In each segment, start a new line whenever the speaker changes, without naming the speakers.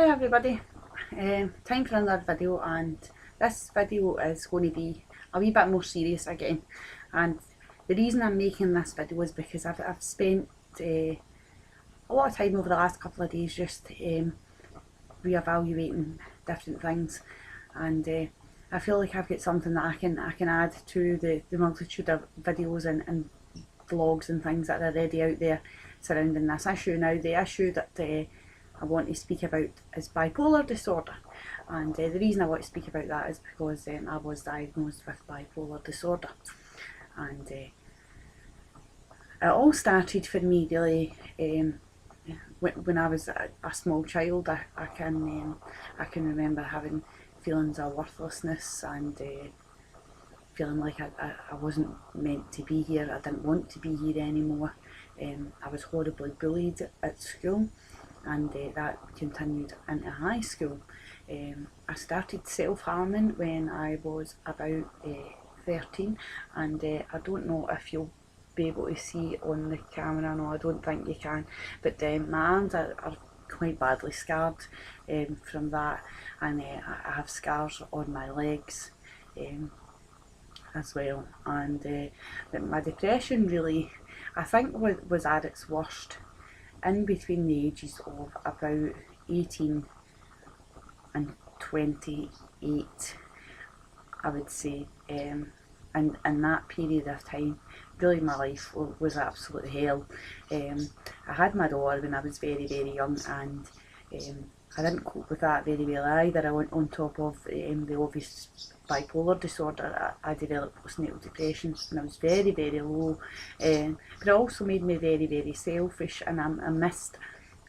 Hi everybody, time for another video, and this video is going to be a wee bit more serious again. And the reason I'm making this video is because I've spent a lot of time over the last couple of days just re-evaluating different things, and I feel like I've got something that I can add to the multitude of videos and vlogs and things that are already out there surrounding this issue. Now, the issue that I want to speak about is bipolar disorder, and the reason I want to speak about that is because I was diagnosed with bipolar disorder, and it all started for me really when I was a small child. I can remember having feelings of worthlessness and feeling like I wasn't meant to be here. I didn't want to be here anymore. I was horribly bullied at school, and that continued into high school. I started self-harming when I was about 13, and I don't know if you'll be able to see on the camera. No, I don't think you can, but my arms are quite badly scarred from that, and I have scars on my legs as well. And my depression really, I think, was at its worst in between the ages of about 18 and 28, I would say. And in that period of time, really my life was absolute hell. I had my daughter when I was very, very young, and I didn't cope with that very well either. I went on top of the obvious bipolar disorder. I developed postnatal depression when I was very, very low, but it also made me very, very selfish, and I missed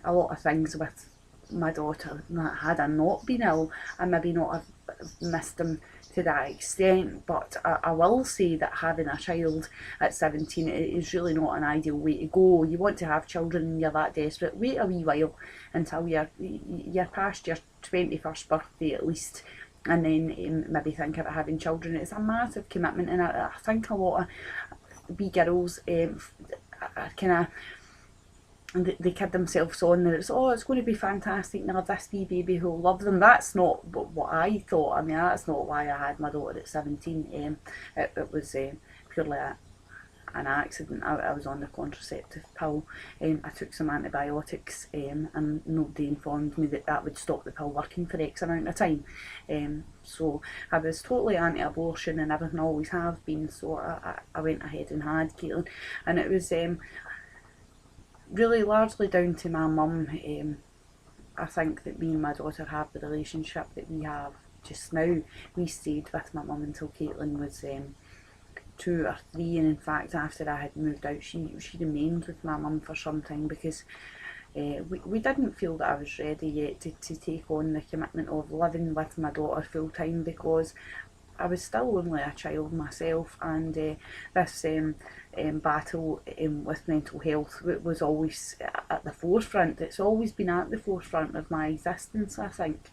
a lot of things with my daughter. Had I not been ill, I maybe not have missed them to that extent. But I will say that having a child at 17 is really not an ideal way to go. You want to have children and you're that desperate, wait a wee while until you're past your 21st birthday at least, and then maybe think about having children. It's a massive commitment, and I think a lot of wee girls kind of, they kid themselves on that it's going to be fantastic, they'll have this wee baby who'll love them. That's not what I thought. I mean, that's not why I had my daughter at 17. It was purely an accident. I was on the contraceptive pill. I took some antibiotics, and nobody informed me that would stop the pill working for X amount of time. So I was totally anti-abortion and everything, always have been. So I went ahead and had Caitlin, and it was really largely down to my mum. I think that me and my daughter have the relationship that we have just now. We stayed with my mum until Caitlin was 2 or 3, and in fact after I had moved out she remained with my mum for some time, because we didn't feel that I was ready yet to take on the commitment of living with my daughter full time, because I was still only a child myself, and this battle with mental health was always at the forefront. It's always been at the forefront of my existence, I think.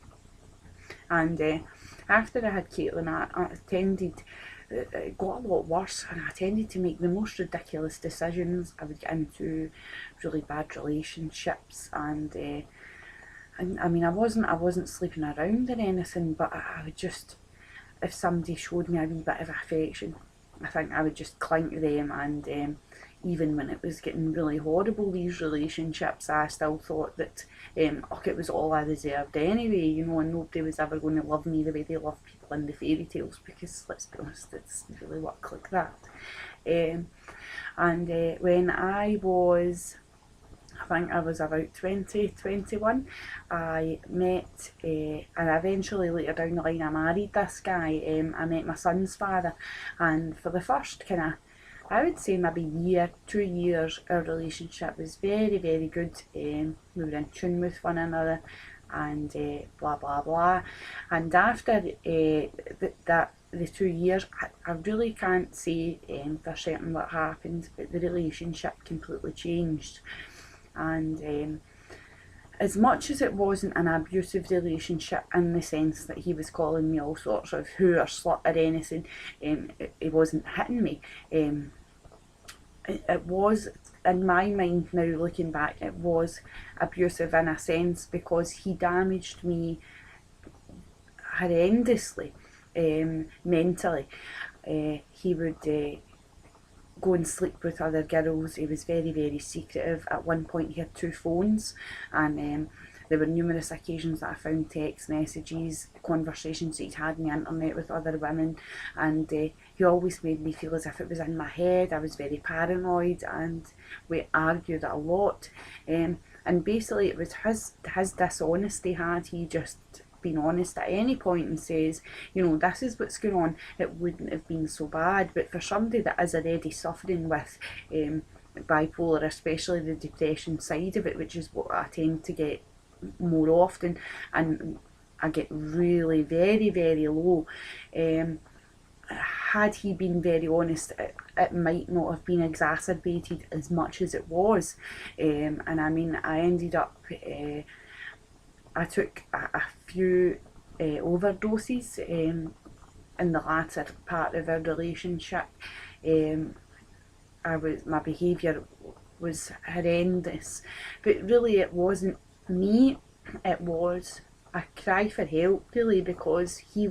And after I had Caitlin, I tended, it got a lot worse, and I tended to make the most ridiculous decisions. I would get into really bad relationships, and I mean, I wasn't sleeping around or anything, but I would just, if somebody showed me a wee bit of affection, I think I would just cling to them. And even when it was getting really horrible, these relationships, I still thought that it was all I deserved anyway, you know, and nobody was ever going to love me the way they love people in the fairy tales, because let's be honest, it's really work like that. When I was, I think I was about 20, 21, I met, and eventually later down the line I married this guy. I met my son's father, and for the first kind of, I would say maybe year, 2 years, our relationship was very, very good. We were in tune with one another, and blah blah blah. And after the 2 years, I really can't say for certain what happened, but the relationship completely changed. And as much as it wasn't an abusive relationship in the sense that he was calling me all sorts of who or slut or anything, he wasn't hitting me. It was in my mind now, looking back, it was abusive in a sense, because he damaged me horrendously, mentally. He would go and sleep with other girls. He was very, very secretive. At one point he had 2 phones, and there were numerous occasions that I found text messages, conversations that he'd had on the internet with other women, and he always made me feel as if it was in my head. I was very paranoid, and we argued a lot, and basically it was his dishonesty. Had he just been honest at any point and says, you know, this is what's going on, it wouldn't have been so bad. But for somebody that is already suffering with bipolar, especially the depression side of it, which is what I tend to get more often, and I get really very, very low, had he been very honest, it might not have been exacerbated as much as it was. And I mean, I ended up I took a few overdoses in the latter part of our relationship. My behaviour was horrendous, but really it wasn't me, it was a cry for help, really, because he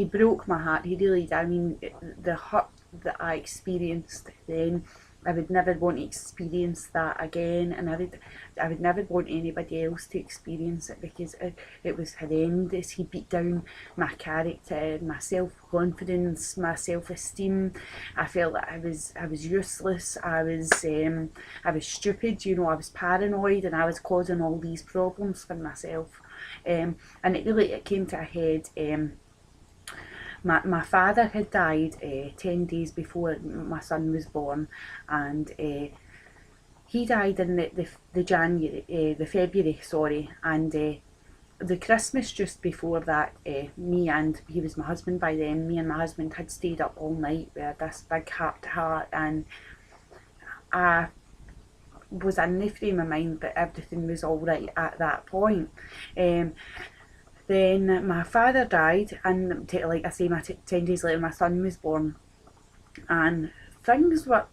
broke my heart. He really did. I mean, the hurt that I experienced then, I would never want to experience that again, and I would never want anybody else to experience it, because it was horrendous. He beat down my character, my self-confidence, my self-esteem. I felt that I was useless. I was stupid. You know, I was paranoid, and I was causing all these problems for myself. And it came to a head. My father had died 10 days before my son was born, and he died in the February, sorry, and the Christmas just before that, he was my husband by then, me and my husband had stayed up all night. We had this big heart to heart, and I was in the frame of mind that everything was alright at that point. Then my father died, and like I say, 10 days later my son was born, and things were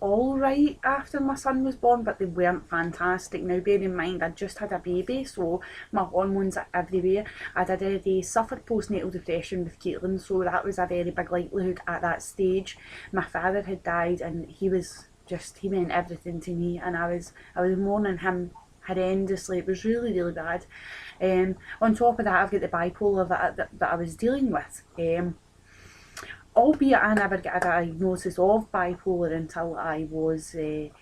alright after my son was born, but they weren't fantastic. Now bear in mind, I'd just had a baby, so my hormones are everywhere. I'd already suffered postnatal depression with Caitlin, so that was a very big likelihood at that stage. My father had died, and he meant everything to me, and I was mourning him horrendously. It was really, really bad. On top of that, I've got the bipolar that I was dealing with. Albeit I never got a diagnosis of bipolar until I was a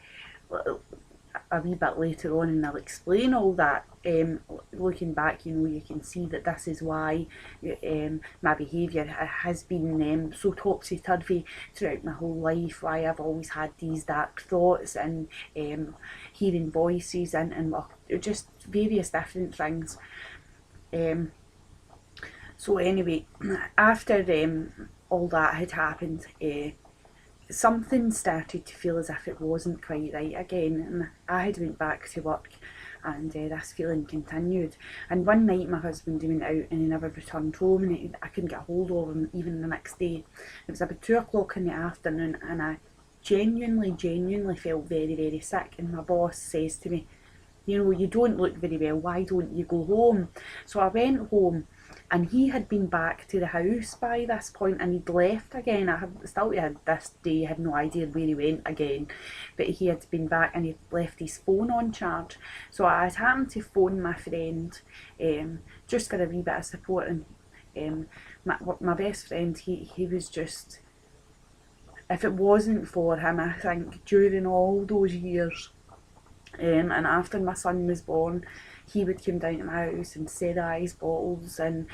wee bit later on, and I'll explain all that. Looking back, you know, you can see that this is why my behaviour has been so topsy-turvy throughout my whole life, why I've always had these dark thoughts, and hearing voices, and just various different things. So anyway, after all that had happened, something started to feel as if it wasn't quite right again, and I had went back to work, and this feeling continued. And one night my husband went out and he never returned home, and I couldn't get hold of him even the next day. It was about 2 o'clock in the afternoon, and I genuinely felt very, very sick, and my boss says to me, you know, you don't look very well, why don't you go home? So I went home, and he had been back to the house by this point, and he'd left again. I had this day had no idea where he went again, but he had been back, and he'd left his phone on charge. So I had happened to phone my friend, just for a wee bit of support, and my best friend, he was just, if it wasn't for him, I think during all those years, and after my son was born, he would come down to my house and sterilise bottles, and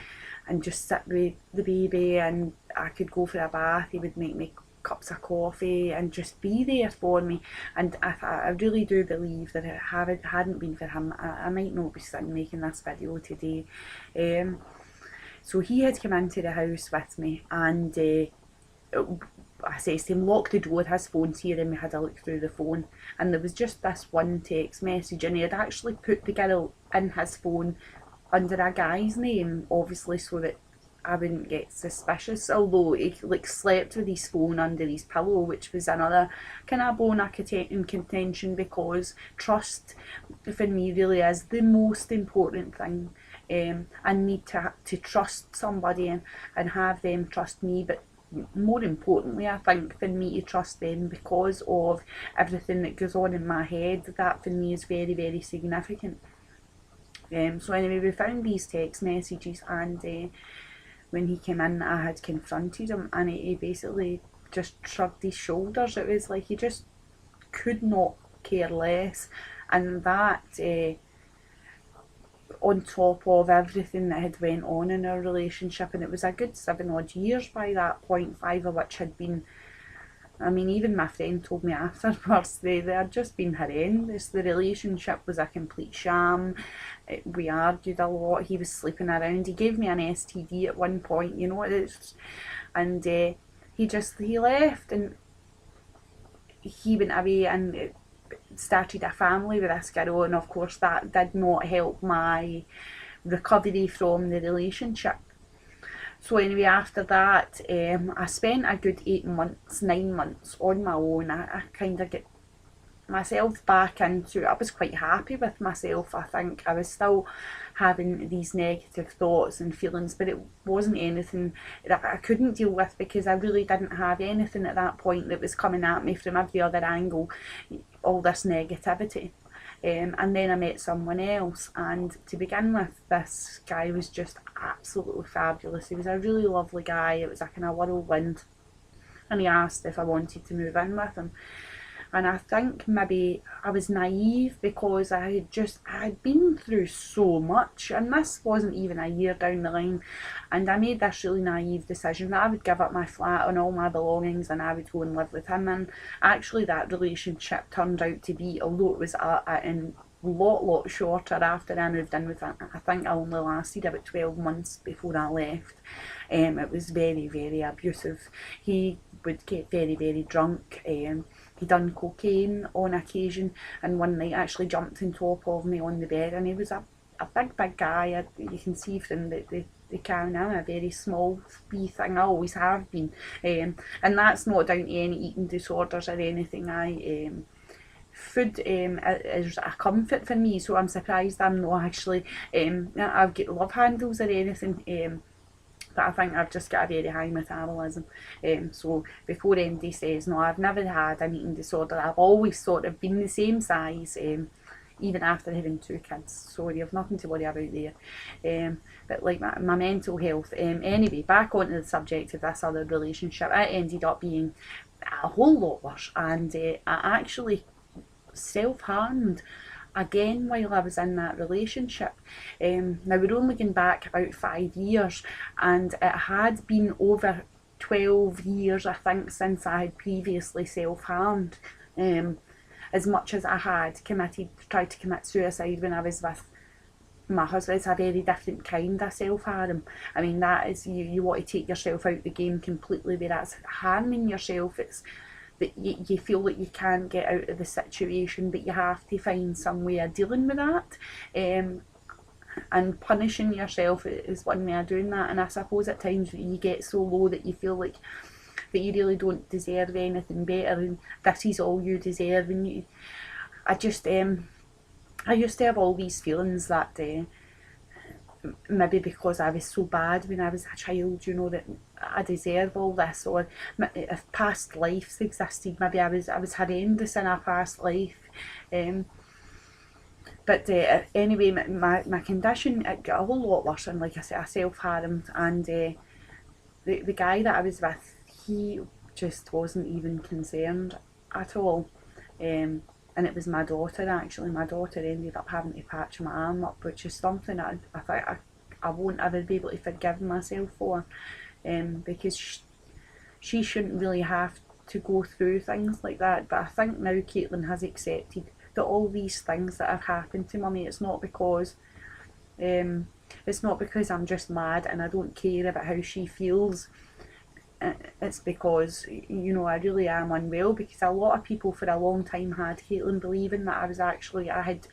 just sit with the baby, and I could go for a bath. He would make me cups of coffee and just be there for me. And I really do believe that if it hadn't been for him, I might not be sitting making this video today. So he had come into the house with me, and I says to him, lock the door, his phone's here, and we had a look through the phone, and there was just this one text message, and he had actually put the girl in his phone under a guy's name, obviously, so that I wouldn't get suspicious, although he like slept with his phone under his pillow, which was another kind of bone in contention, because trust for me really is the most important thing. I need to trust somebody, and have them trust me, but more importantly, I think, for me to trust them because of everything that goes on in my head, that for me is very, very significant. So anyway, we found these text messages, and when he came in, I had confronted him, and he basically just shrugged his shoulders. It was like he just could not care less, and that on top of everything that had went on in our relationship, and it was a good 7 odd years by that point, 5 of which had been, I mean, even my friend told me afterwards, they had just been horrendous. The relationship was a complete sham. We argued a lot. He was sleeping around. He gave me an STD at one point, you know. And he left, and he went away and started a family with this girl, and of course that did not help my recovery from the relationship. So anyway, after that, I spent a good 8 months, 9 months on my own. I kind of get myself back into it. I was quite happy with myself, I think. I was still having these negative thoughts and feelings, but it wasn't anything that I couldn't deal with, because I really didn't have anything at that point that was coming at me from every other angle, all this negativity. And then I met someone else, and to begin with, this guy was just absolutely fabulous. He was a really lovely guy. It was a kind of whirlwind, and he asked if I wanted to move in with him. And I think maybe I was naive, because I had been through so much, and this wasn't even a year down the line, and I made this really naive decision that I would give up my flat and all my belongings, and I would go and live with him. And actually that relationship turned out to be, although it was a lot shorter after I moved in with him, I think I only lasted about 12 months before I left. It was very, very abusive. He would get very, very drunk. He done cocaine on occasion, and one night actually jumped on top of me on the bed, and he was a big guy. You can see from the camera, I'm a very small wee thing. I always have been, and that's not down to any eating disorders or anything. Food is a comfort for me, so I'm surprised I'm not actually, I've got love handles or anything, but I think I've just got a very high metabolism. So before anybody says, no, I've never had an eating disorder. I've always sort of been the same size, even after having 2 kids. So you have nothing to worry about there. But like my mental health. Anyway, back onto the subject of this other relationship, it ended up being a whole lot worse, and I actually self-harmed again while I was in that relationship. Now we're only going back about 5 years, and it had been over 12 years, I think, since I had previously self-harmed. As much as I had tried to commit suicide when I was with my husband, it's a very different kind of self-harm. I mean, that is, you want to take yourself out the game completely, where that's harming yourself. It's that you feel that you can't get out of the situation, but you have to find some way of dealing with that. And punishing yourself is one way of doing that. And I suppose at times you get so low that you feel like that you really don't deserve anything better, and this is all you deserve. And I used to have all these feelings that maybe because I was so bad when I was a child, you know, that I deserve all this, or if past lives existed, maybe I was horrendous in a past life. But anyway, my condition, it got a whole lot worse, and like I said, I self-harmed, and the guy that I was with, he just wasn't even concerned at all. And it was my daughter, actually. My daughter ended up having to patch my arm up, which is something I think I won't ever be able to forgive myself for, because she shouldn't really have to go through things like that. But I think now Caitlin has accepted that all these things that have happened to Mummy, it's not because I'm just mad and I don't care about how she feels. It's because, you know, I really am unwell, because a lot of people for a long time had Caitlin believing that I had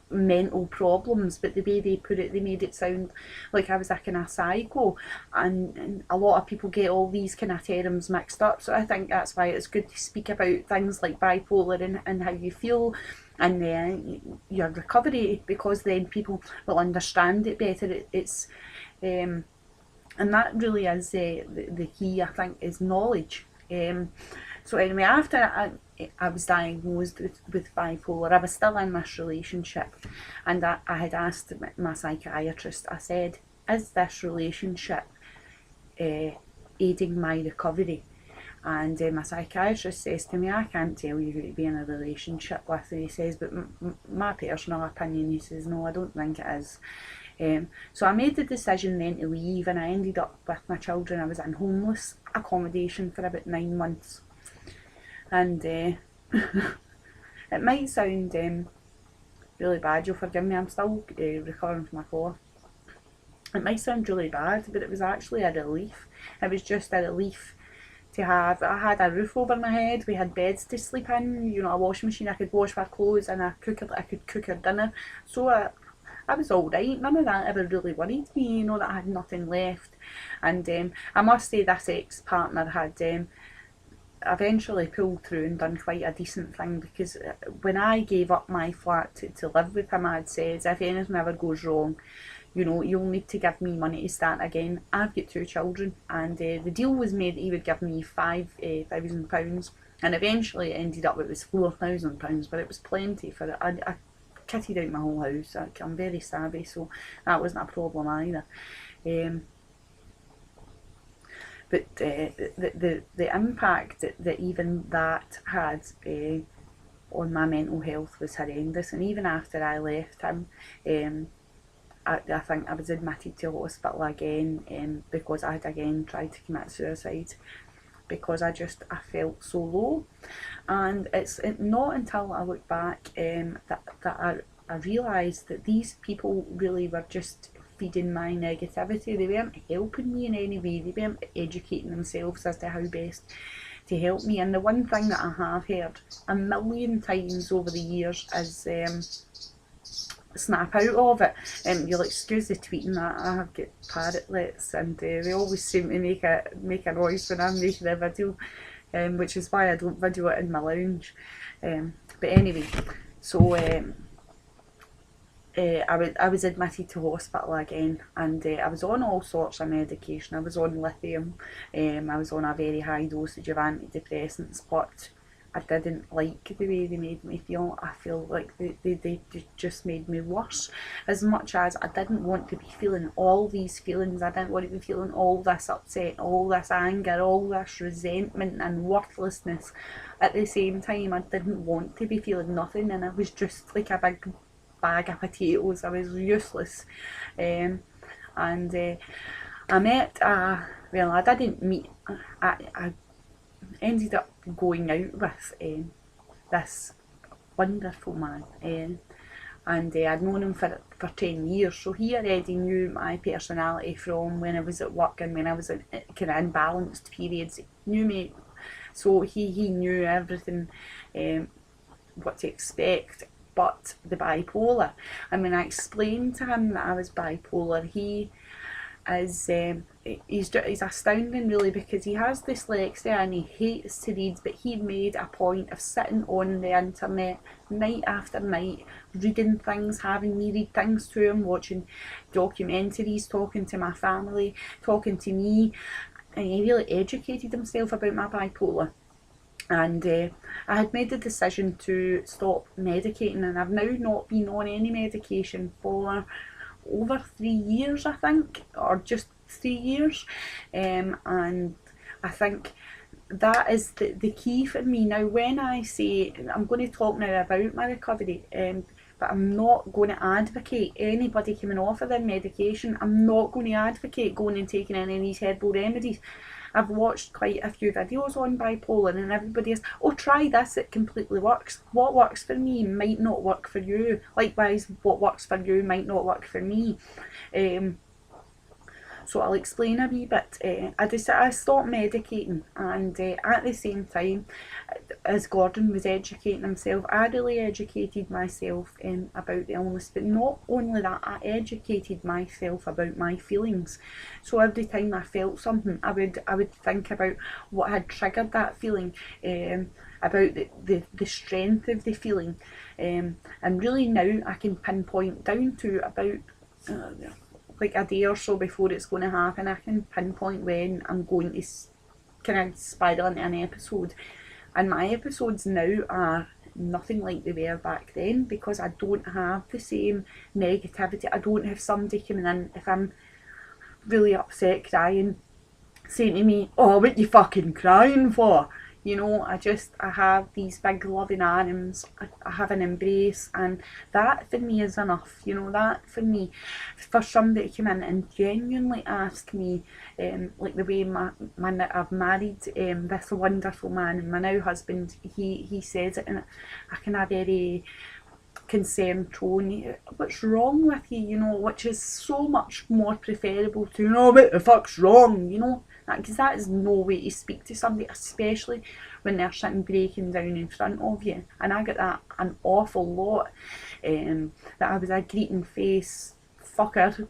mental problems, but the way they put it, they made it sound like I was a kind of psycho, and a lot of people get all these kind of terms mixed up. So I think that's why it's good to speak about things like bipolar and how you feel, and your recovery, because then people will understand it better. It's and that really is the key, I think, is knowledge. So anyway, after I was diagnosed with bipolar, I was still in this relationship, and I had asked my psychiatrist, I said, is this relationship aiding my recovery? And my psychiatrist says to me, I can't tell you who to be in a relationship with. And he says, but my personal opinion, he says, no, I don't think it is. So I made the decision then to leave, and I ended up with my children. I was in homeless accommodation for about 9 months. And it might sound really bad, you'll forgive me, I'm still recovering from my cough. It might sound really bad, but it was actually a relief. It was just a relief to have. I had a roof over my head, we had beds to sleep in, you know, a washing machine, I could wash my clothes, and I could cook her dinner. So I was alright, none of that ever really worried me, you know, that I had nothing left. And I must say this ex-partner had eventually pulled through and done quite a decent thing, because when I gave up my flat to live with him, I'd said, if anything ever goes wrong, you know, you'll need to give me money to start again. I've got 2 children, and the deal was made that he would give me £5,000, and eventually it ended up it was £4,000, but it was plenty for it. I kitted out my whole house. I'm very savvy, so that wasn't a problem either. But the impact that even that had on my mental health was horrendous. And even after I left him, I think I was admitted to hospital again because I had again tried to commit suicide, because I felt so low. And it's not until I look back that I realised that these people really were just feeding my negativity. They weren't helping me in any way, they weren't educating themselves as to how best to help me. And the one thing that I have heard a million times over the years is snap out of it. You'll excuse the tweeting, I have got parrotlets, and they always seem to make a noise when I'm making a video, which is why I don't video it in my lounge. But anyway, so I was admitted to hospital again, and I was on all sorts of medication. I was on lithium, I was on a very high dosage of antidepressants, but I didn't like the way they made me feel. I feel like they just made me worse. As much as I didn't want to be feeling all these feelings, I didn't want to be feeling all this upset, all this anger, all this resentment and worthlessness. At the same time, I didn't want to be feeling nothing, and I was just like a big bag of potatoes. I was useless. I met well, I didn't meet, I ended up going out with this wonderful man, and I'd known him for 10 years, so he already knew my personality from when I was at work and when I was in kind of imbalanced periods. He knew me, so he knew everything, what to expect. But the bipolar, and when I explained to him that I was bipolar, he is he's astounding really, because he has dyslexia and he hates to read, but he made a point of sitting on the internet night after night, reading things, having me read things to him, watching documentaries, talking to my family, talking to me, and he really educated himself about my bipolar. And I had made the decision to stop medicating, and I've now not been on any medication for over 3 years, I think, or just 3 years. And I think that is the key for me. Now, when I say, I'm going to talk now about my recovery, but I'm not going to advocate anybody coming off of their medication. I'm not going to advocate going and taking any of these herbal remedies. I've watched quite a few videos on bipolar, and everybody is, oh, try this, it completely works. What works for me might not work for you. Likewise, what works for you might not work for me. So I'll explain a wee bit. I stopped medicating, and at the same time as Gordon was educating himself, I really educated myself about the illness. But not only that, I educated myself about my feelings. So every time I felt something, I would think about what had triggered that feeling, about the strength of the feeling, and really now I can pinpoint down to about like a day or so before it's going to happen. I can pinpoint when I'm going to kind of spiral into an episode, and my episodes now are nothing like they were back then, because I don't have the same negativity. I don't have somebody coming in if I'm really upset, crying, saying to me, "Oh, what you fucking crying for?" You know, I have these big loving arms, I have an embrace, and that for me is enough. You know, that for me, for somebody to come in and genuinely ask me, like the way I've married this wonderful man, and my now husband, he says it in a kind of very concerned tone, "What's wrong with you?" You know, which is so much more preferable to, "No, what the fuck's wrong?" You know, because that is no way to speak to somebody, especially when they're sitting breaking down in front of you. And I get that an awful lot, that I was a greeting face fucker,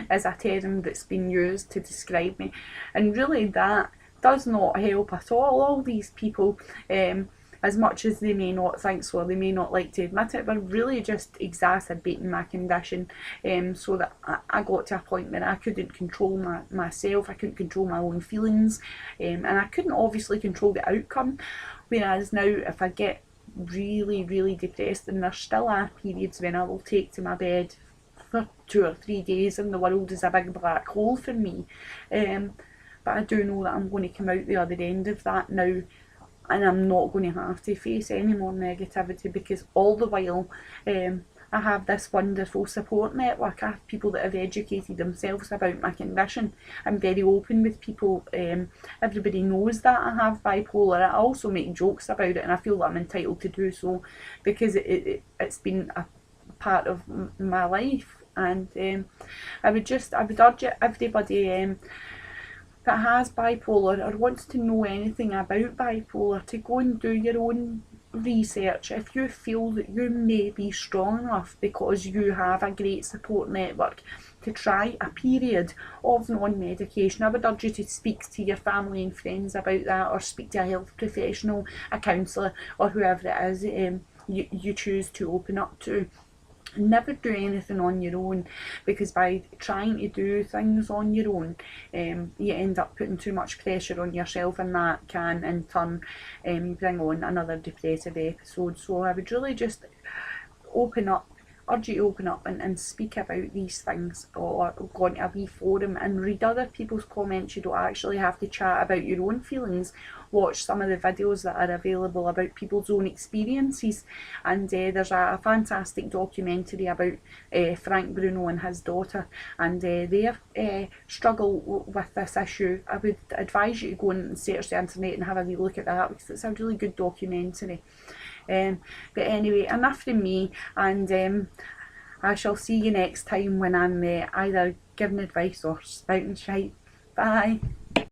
as a term that's been used to describe me, and really that does not help at all these people, as much as they may not think so, or they may not like to admit it, but really just exacerbating my condition, so that I got to a point where I couldn't control myself, I couldn't control my own feelings, and I couldn't obviously control the outcome. Whereas now, if I get really, really depressed, and there still are periods when I will take to my bed for 2 or 3 days and the world is a big black hole for me, but I do know that I'm going to come out the other end of that now, and I'm not going to have to face any more negativity, because all the while I have this wonderful support network. I have people that have educated themselves about my condition. I'm very open with people. Everybody knows that I have bipolar. I also make jokes about it, and I feel that I'm entitled to do so, because it's been a part of my life. And I would urge everybody that has bipolar or wants to know anything about bipolar to go and do your own research. If you feel that you may be strong enough because you have a great support network to try a period of non-medication, I would urge you to speak to your family and friends about that, or speak to a health professional, a counsellor, or whoever it is you choose to open up to. Never do anything on your own, because by trying to do things on your own, you end up putting too much pressure on yourself, and that can in turn bring on another depressive episode. So I would really just urge you to open up and speak about these things, or go on a wee forum and read other people's comments. You don't actually have to chat about your own feelings. Watch some of the videos that are available about people's own experiences, and there's a fantastic documentary about Frank Bruno and his daughter, and their struggle with this issue. I would advise you to go and search the internet and have a wee look at that, because it's a really good documentary. But anyway, enough from me, and I shall see you next time when I'm either giving advice or spouting shite. Bye.